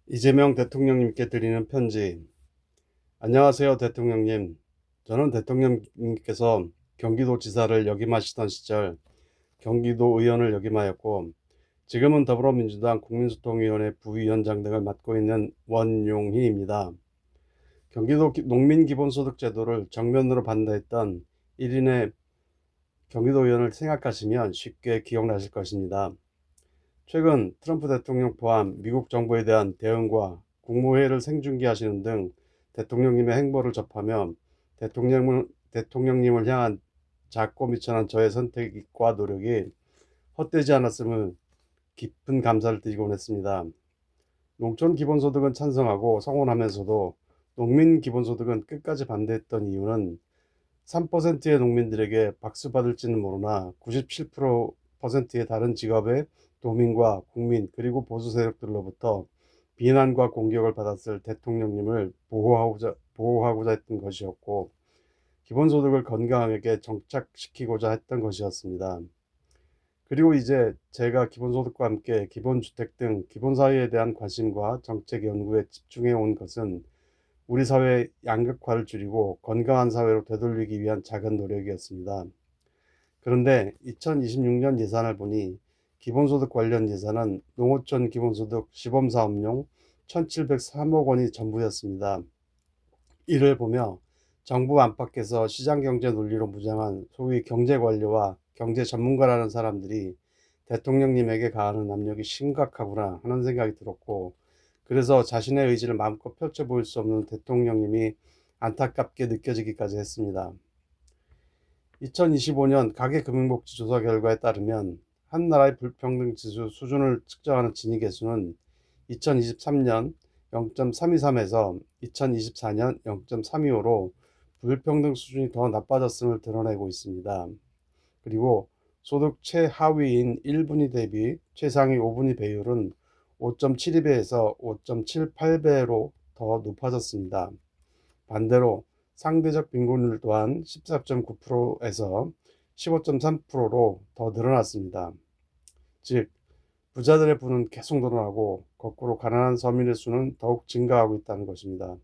이재명 대통령님께 드리는 편지. 안녕하세요, 대통령님. 저는 대통령님께서 경기도지사를 역임하시던 시절 경기도 의원을 역임하였고, 지금은 더불어민주당 국민소통위원회 부위원장 등을 맡고 있는 원용희입니다. 경기도 농민기본소득 제도를 정면으로 반대했던 1인의 경기도 의원을 생각하시면 쉽게 기억나실 것입니다. 최근 트럼프 대통령 포함 미국 정부에 대한 대응과 국무회의를 생중계하시는 등 대통령님의 행보를 접하며 대통령님을 향한 작고 미천한 저의 선택과 노력이 헛되지 않았음을 깊은 감사를 드리곤 했습니다. 농촌 기본소득은 찬성하고 성원하면서도 농민 기본소득은 끝까지 반대했던 이유는 3%의 농민들에게 박수 받을지는 모르나 97%의 다른 직업의 도민과 국민 그리고 보수 세력들로부터 비난과 공격을 받았을 대통령님을 보호하고자 했던 것이었고, 기본소득을 건강하게 정착시키고자 했던 것이었습니다. 그리고 이제 제가 기본소득과 함께 기본주택 등 기본사회에 대한 관심과 정책 연구에 집중해 온 것은 우리 사회의 양극화를 줄이고 건강한 사회로 되돌리기 위한 작은 노력이었습니다. 그런데 2026년 예산을 보니 기본소득 관련 예산은 농어촌 기본소득 시범사업용 1,703억 원이 전부였습니다. 이를 보며 정부 안팎에서 시장경제 논리로 무장한 소위 경제관료와 경제 전문가라는 사람들이 대통령님에게 가하는 압력이 심각하구나 하는 생각이 들었고, 그래서 자신의 의지를 마음껏 펼쳐 보일 수 없는 대통령님이 안타깝게 느껴지기까지 했습니다. 2025년 가계금융복지조사 결과에 따르면 한 나라의 불평등 지수 수준을 측정하는 지니계수는 2023년 0.323에서 2024년 0.325로 불평등 수준이 더 나빠졌음을 드러내고 있습니다. 그리고 소득 최하위인 1분위 대비 최상위 5분위 배율은 5.72배에서 5.78배로 더 높아졌습니다. 반대로 상대적 빈곤율 또한 14.9%에서 15.3%로 더 늘어났습니다. 즉, 부자들의 부는 계속 늘어나고 거꾸로 가난한 서민의 수는 더욱 증가하고 있다는 것입니다.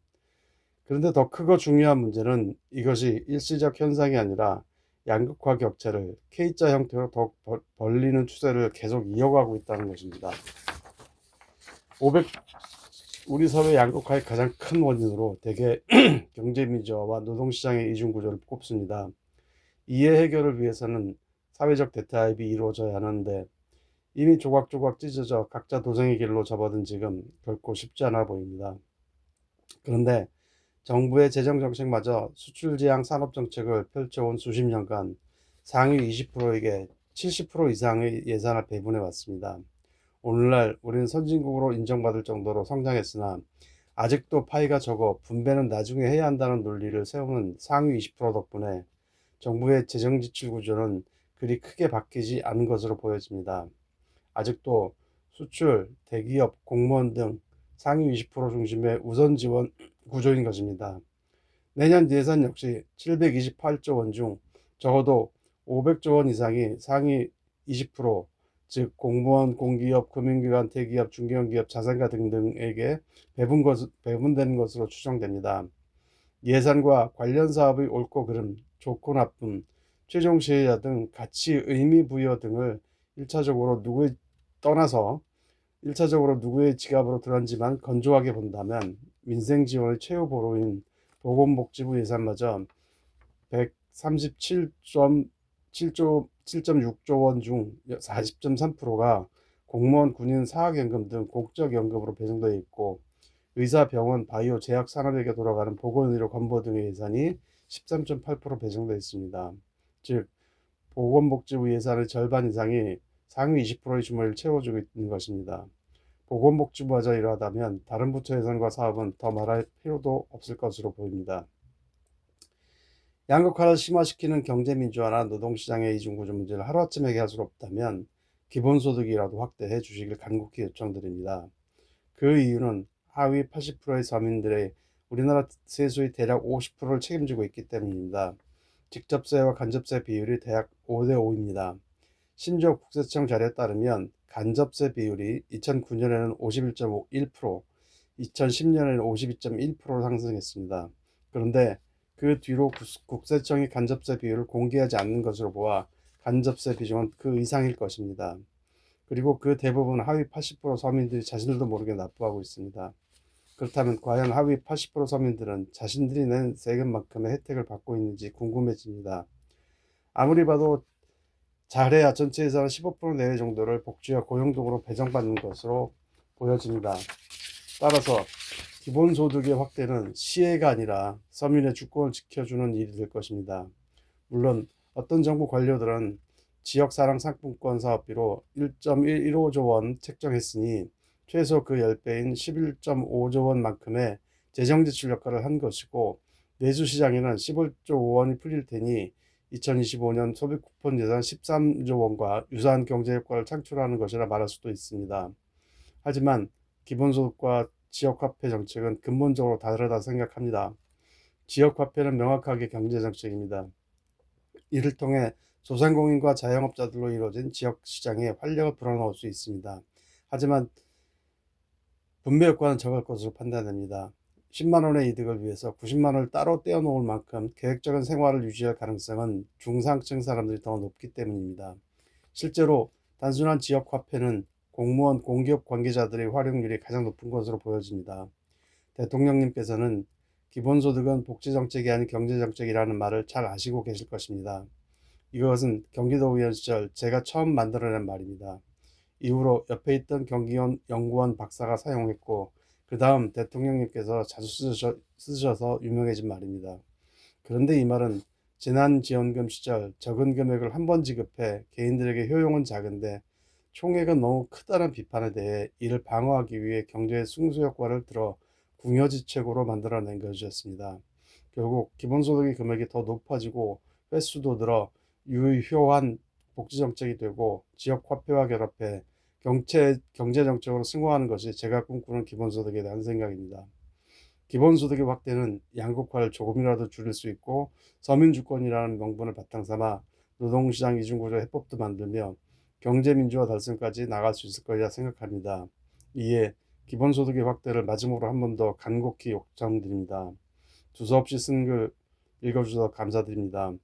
그런데 더 크고 중요한 문제는 이것이 일시적 현상이 아니라 양극화 격차를 K자 형태로 더욱 벌리는 추세를 계속 이어가고 있다는 것입니다. 500 우리 사회 양극화의 가장 큰 원인으로 대개 경제민주화와 노동시장의 이중구조를 꼽습니다. 이해 해결을 위해서는 사회적 대타협이 이루어져야 하는데 이미 조각조각 찢어져 각자 도생의 길로 접어든 지금 결코 쉽지 않아 보입니다. 그런데 정부의 재정정책마저 수출지향 산업정책을 펼쳐온 수십 년간 상위 20%에게 70% 이상의 예산을 배분해 왔습니다. 오늘날 우리는 선진국으로 인정받을 정도로 성장했으나 아직도 파이가 적어 분배는 나중에 해야 한다는 논리를 세우는 상위 20% 덕분에 정부의 재정 지출 구조는 그리 크게 바뀌지 않은 것으로 보여집니다. 아직도 수출, 대기업, 공무원 등 상위 20% 중심의 우선 지원 구조인 것입니다. 내년 예산 역시 728조 원 중 적어도 500조 원 이상이 상위 20%, 즉 공무원, 공기업, 금융기관, 대기업, 중견기업, 자산가 등등에게 배분되는 것으로 추정됩니다. 예산과 관련 사업의 옳고 그름, 좋고 나쁨, 최종 시행자 등 가치 의미 부여 등을 1차적으로 누구의 떠나서 1차적으로 누구의 지갑으로 들어간지만 건조하게 본다면 민생 지원의 최후 보루인 보건복지부 예산마저 137.6조 원 중 40.3%가 공무원, 군인, 사학연금 등 공적연금으로 배정되어 있고, 의사, 병원, 바이오, 제약 산업에게 돌아가는 보건의료 건보 등의 예산이 13.8% 배정되어 있습니다. 즉, 보건복지부 예산의 절반 이상이 상위 20%의 주머니를 채워주고 있는 것입니다. 보건복지부마저 이러하다면 다른 부처 예산과 사업은 더 말할 필요도 없을 것으로 보입니다. 양극화를 심화시키는 경제민주화나 노동시장의 이중구조 문제를 하루아침에 해결할 수 없다면 기본소득이라도 확대해 주시길 간곡히 요청드립니다. 그 이유는 하위 80%의 서민들의 우리나라 세수의 대략 50%를 책임지고 있기 때문입니다. 직접세와 간접세 비율이 대략 5대5입니다. 심지어 국세청 자료에 따르면 간접세 비율이 2009년에는 51.1%, 2010년에는 52.1%로 상승했습니다. 그런데 그 뒤로 국세청이 간접세 비율을 공개하지 않는 것으로 보아 간접세 비중은 그 이상일 것입니다. 그리고 그 대부분 하위 80% 서민들이 자신들도 모르게 납부하고 있습니다. 그렇다면 과연 하위 80% 서민들은 자신들이 낸 세금만큼의 혜택을 받고 있는지 궁금해집니다. 아무리 봐도 잘해야 전체 예산의 15% 내외 정도를 복지와 고용 등으로 배정받는 것으로 보여집니다. 따라서 기본소득의 확대는 시혜가 아니라 서민의 주권을 지켜주는 일이 될 것입니다. 물론 어떤 정부 관료들은 지역사랑 상품권 사업비로 1.115조 원 책정했으니 최소 그 10배인 11.5조 원만큼의 재정지출 역할을 한 것이고, 내수시장에는 15조 원이 풀릴 테니 2025년 소비 쿠폰 예산 13조 원과 유사한 경제 효과를 창출하는 것이라 말할 수도 있습니다. 하지만 기본소득과 지역화폐 정책은 근본적으로 다르다 생각합니다. 지역화폐는 명확하게 경제정책입니다. 이를 통해 소상공인과 자영업자들로 이루어진 지역시장에 활력을 불어넣을 수 있습니다. 하지만 분배 효과는 적을 것으로 판단됩니다. 10만 원의 이득을 위해서 90만 원을 따로 떼어놓을 만큼 계획적인 생활을 유지할 가능성은 중상층 사람들이 더 높기 때문입니다. 실제로 단순한 지역화폐는 공무원, 공기업 관계자들의 활용률이 가장 높은 것으로 보여집니다. 대통령님께서는 기본소득은 복지정책이 아닌 경제정책이라는 말을 잘 아시고 계실 것입니다. 이것은 경기도의원 시절 제가 처음 만들어낸 말입니다. 이후로 옆에 있던 경기연구원 박사가 사용했고, 그 다음 대통령님께서 자주 쓰셔서 유명해진 말입니다. 그런데 이 말은 재난지원금 시절 적은 금액을 한 번 지급해 개인들에게 효용은 작은데 총액은 너무 크다는 비판에 대해 이를 방어하기 위해 경제의 승수 효과를 들어 궁여지책으로 만들어낸 것이었습니다. 결국 기본소득의 금액이 더 높아지고 횟수도 늘어 유효한 복지정책이 되고 지역화폐와 결합해 경제정책으로 승화하는 것이 제가 꿈꾸는 기본소득에 대한 생각입니다. 기본소득의 확대는 양극화를 조금이라도 줄일 수 있고 서민주권이라는 명분을 바탕삼아 노동시장 이중구조 해법도 만들며 경제민주화 달성까지 나갈 수 있을 거리라 생각합니다. 이에 기본소득의 확대를 마지막으로 한 번 더 간곡히 요청드립니다. 두서없이 쓴 글 읽어주셔서 감사드립니다.